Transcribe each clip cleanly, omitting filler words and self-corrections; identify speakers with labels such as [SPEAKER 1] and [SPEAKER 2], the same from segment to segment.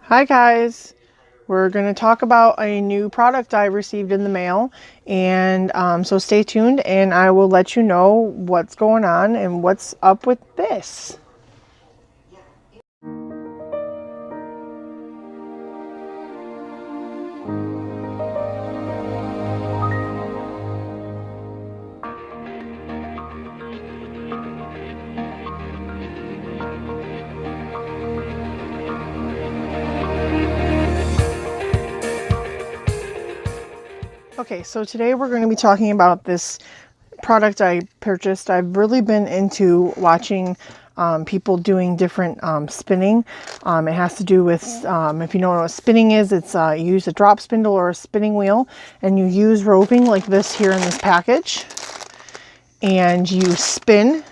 [SPEAKER 1] Hi guys, we're going to talk about a new product I received in the mail, and so stay tuned and I will let you know what's going on and what's up with this. Okay, so today we're going to be talking about this product I purchased. I've really been into watching people doing different spinning. It has to do with, if you know what spinning is, it's you use a drop spindle or a spinning wheel, and you use roving like this here in this package, and you spin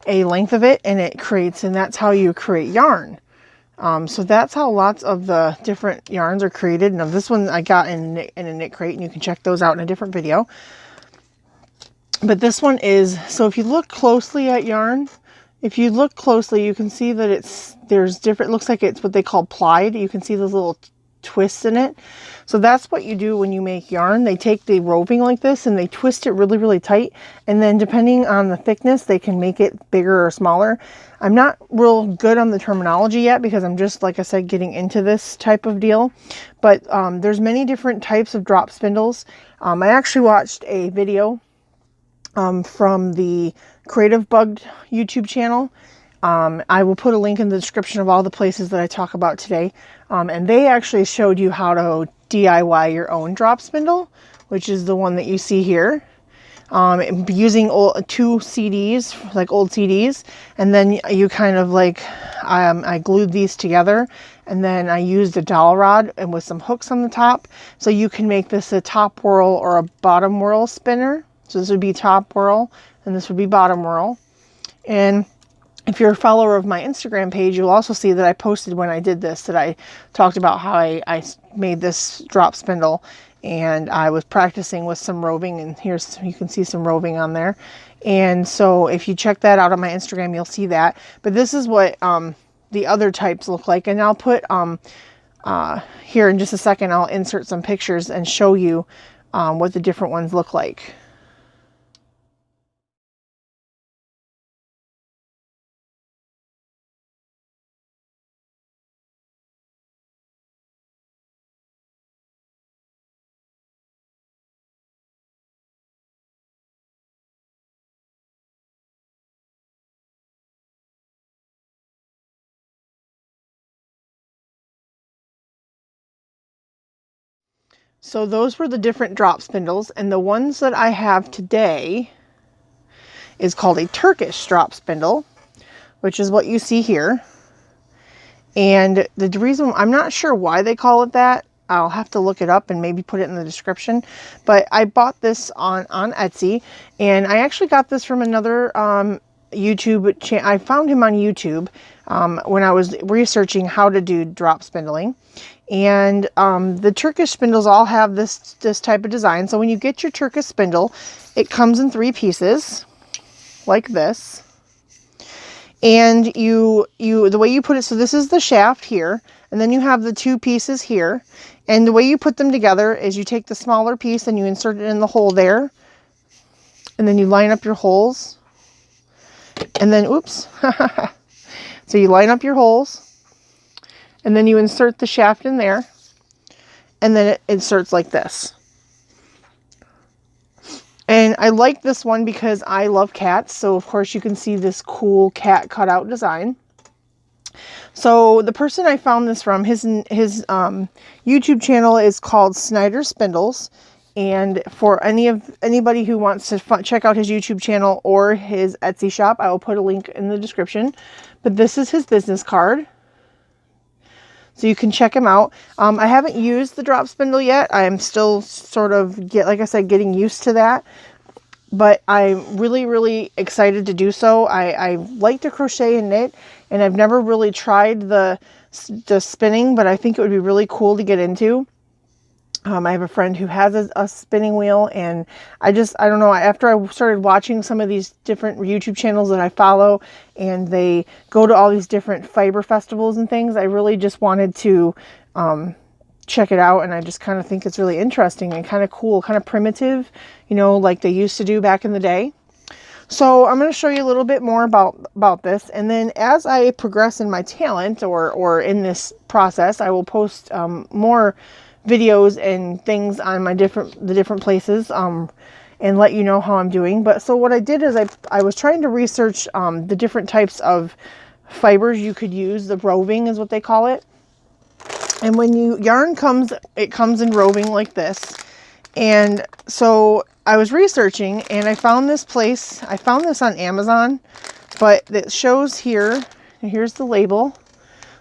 [SPEAKER 1] a length of it and it creates, and that's how you create yarn. So that's how lots of the different yarns are created. Now this one I got in a KNITCRATE, and you can check those out in a different video. But this one is, so if you look closely at yarn, if you look closely, you can see that there's different, it looks like it's what they call plied. You can see those little twists in it. So that's what you do when you make yarn. They take the roving like this and they twist it really, really tight. And then depending on the thickness, they can make it bigger or smaller. I'm not real good on the terminology yet because I'm just, like I said, getting into this type of deal. But there's many different types of drop spindles. I actually watched a video from the Creativebug YouTube channel. I will put a link in the description of all the places that I talk about today. And they actually showed you how to DIY your own drop spindle, which is the one that you see here. Using two CDs, like old CDs, and then you kind of like, I glued these together, and then I used a dowel rod and with some hooks on the top, so you can make this a top whirl or a bottom whirl spinner. So this would be top whirl, and this would be bottom whirl. And if you're a follower of my Instagram page, you'll also see that I posted when I did this, that I talked about how I made this drop spindle, and I was practicing with some roving, and here's, you can see some roving on there. And so if you check that out on my Instagram, you'll see that. But this is what the other types look like, and I'll put here in just a second, I'll insert some pictures and show you what the different ones look like. So those were the different drop spindles, and the ones that I have today is called a Turkish drop spindle, which is what you see here. And the reason, I'm not sure why they call it that. I'll have to look it up and maybe put it in the description. But I bought this on Etsy, and I actually got this from another YouTube channel. I found him on YouTube when I was researching how to do drop spindling. And the Turkish spindles all have this type of design. So when you get your Turkish spindle, it comes in 3 pieces like this. And the way you put it, so this is the shaft here, and then you have the 2 pieces here. And the way you put them together is you take the smaller piece and you insert it in the hole there. And then you line up your holes. And then, oops. So you line up your holes. And then you insert the shaft in there. And then it inserts like this. And I like this one because I love cats. So of course you can see this cool cat cutout design. So the person I found this from, his YouTube channel is called Snyder Spindles. And for anybody who wants to check out his YouTube channel or his Etsy shop, I will put a link in the description. But this is his business card, so you can check him out. I haven't used the drop spindle yet. I am still sort of, like I said, getting used to that. But I'm really, really excited to do so. I like to crochet and knit, and I've never really tried the spinning, but I think it would be really cool to get into. I have a friend who has a spinning wheel, and I don't know, after I started watching some of these different YouTube channels that I follow, and they go to all these different fiber festivals and things, I really just wanted to check it out, and I just kind of think it's really interesting and kind of cool, kind of primitive, you know, like they used to do back in the day. So I'm going to show you a little bit more about this, and then as I progress in my talent or in this process, I will post more videos and things on the different places and let you know how I'm doing. But so what I did is I was trying to research the different types of fibers you could use. The roving is what they call it. And when yarn comes, it comes in roving like this. And so I was researching, and I found this place. I found this on Amazon, but it shows here, and here's the label.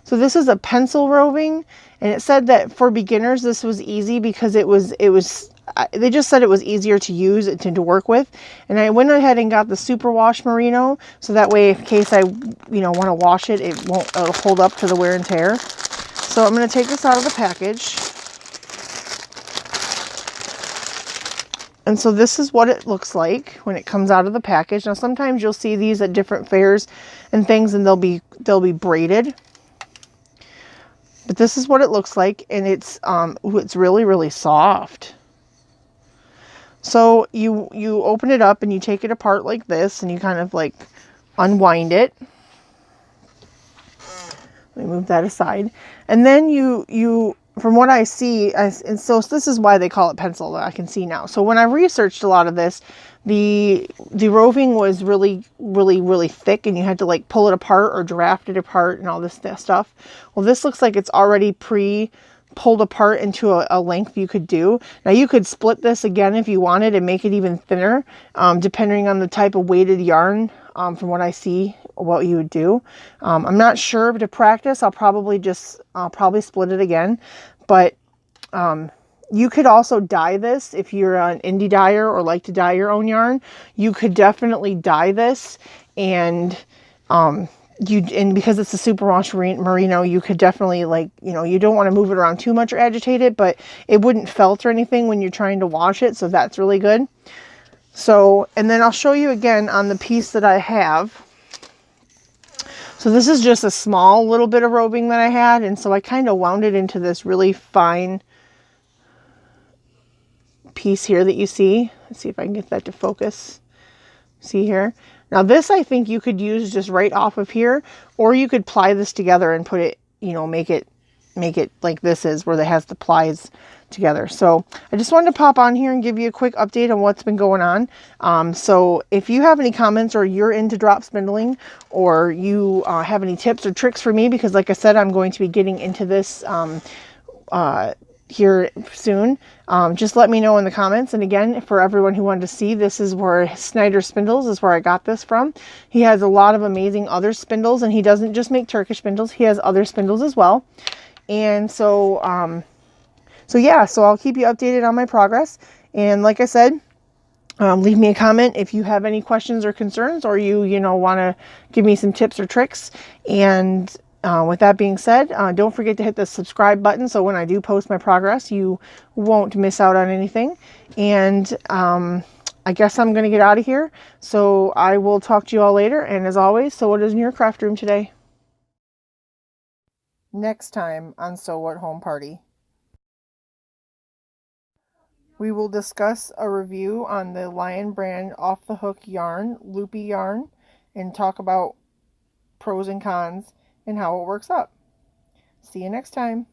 [SPEAKER 1] So this is a pencil roving, and it said that for beginners this was easy because they just said it was easier to use and to work with. And I went ahead and got the superwash merino, so that way in case I want to wash it, it'll hold up to the wear and tear. So I'm going to take this out of the package. And so this is what it looks like when it comes out of the package. Now sometimes you'll see these at different fairs and things, and they'll be braided. But this is what it looks like, and it's really, really soft. So you open it up and you take it apart like this, and you kind of like unwind it. Let me move that aside. And then you from what I see, and so this is why they call it pencil, I can see now. So when I researched a lot of this, the roving was really, really, really thick, and you had to like pull it apart or draft it apart and all this stuff. Well, this looks like it's already pulled apart into a length you could do. Now you could split this again if you wanted and make it even thinner, depending on the type of weighted yarn. From what I see, what you would do. I'm not sure, but to practice, I'll probably split it again. But you could also dye this if you're an indie dyer or like to dye your own yarn. You could definitely dye this, and because it's a superwash merino, you could definitely you don't want to move it around too much or agitate it, but it wouldn't felt or anything when you're trying to wash it, so that's really good. So, and then I'll show you again on the piece that I have. So this is just a small little bit of roving that I had, and so I kind of wound it into this really fine piece here that you see. Let's see if I can get that to focus. See here? Now this I think you could use just right off of here, or you could ply this together and put it, make it like this is, where it has the plies together. So I just wanted to pop on here and give you a quick update on what's been going on. So if you have any comments, or you're into drop spindling, or you have any tips or tricks for me, because like I said, I'm going to be getting into this here soon, just let me know in the comments. And again, for everyone who wanted to see, this is where Snyder Spindles is where I got this from. He has a lot of amazing other spindles, and he doesn't just make Turkish spindles, he has other spindles as well. And so yeah, so I'll keep you updated on my progress. And like I said, leave me a comment if you have any questions or concerns, or you want to give me some tips or tricks. And with that being said, don't forget to hit the subscribe button, so when I do post my progress, you won't miss out on anything. And I guess I'm going to get out of here. So I will talk to you all later. And as always, so what is in your craft room today? Next time on So What Home Party, we will discuss a review on the Lion brand Off the Hook yarn, loopy yarn, and talk about pros and cons and how it works up. See you next time.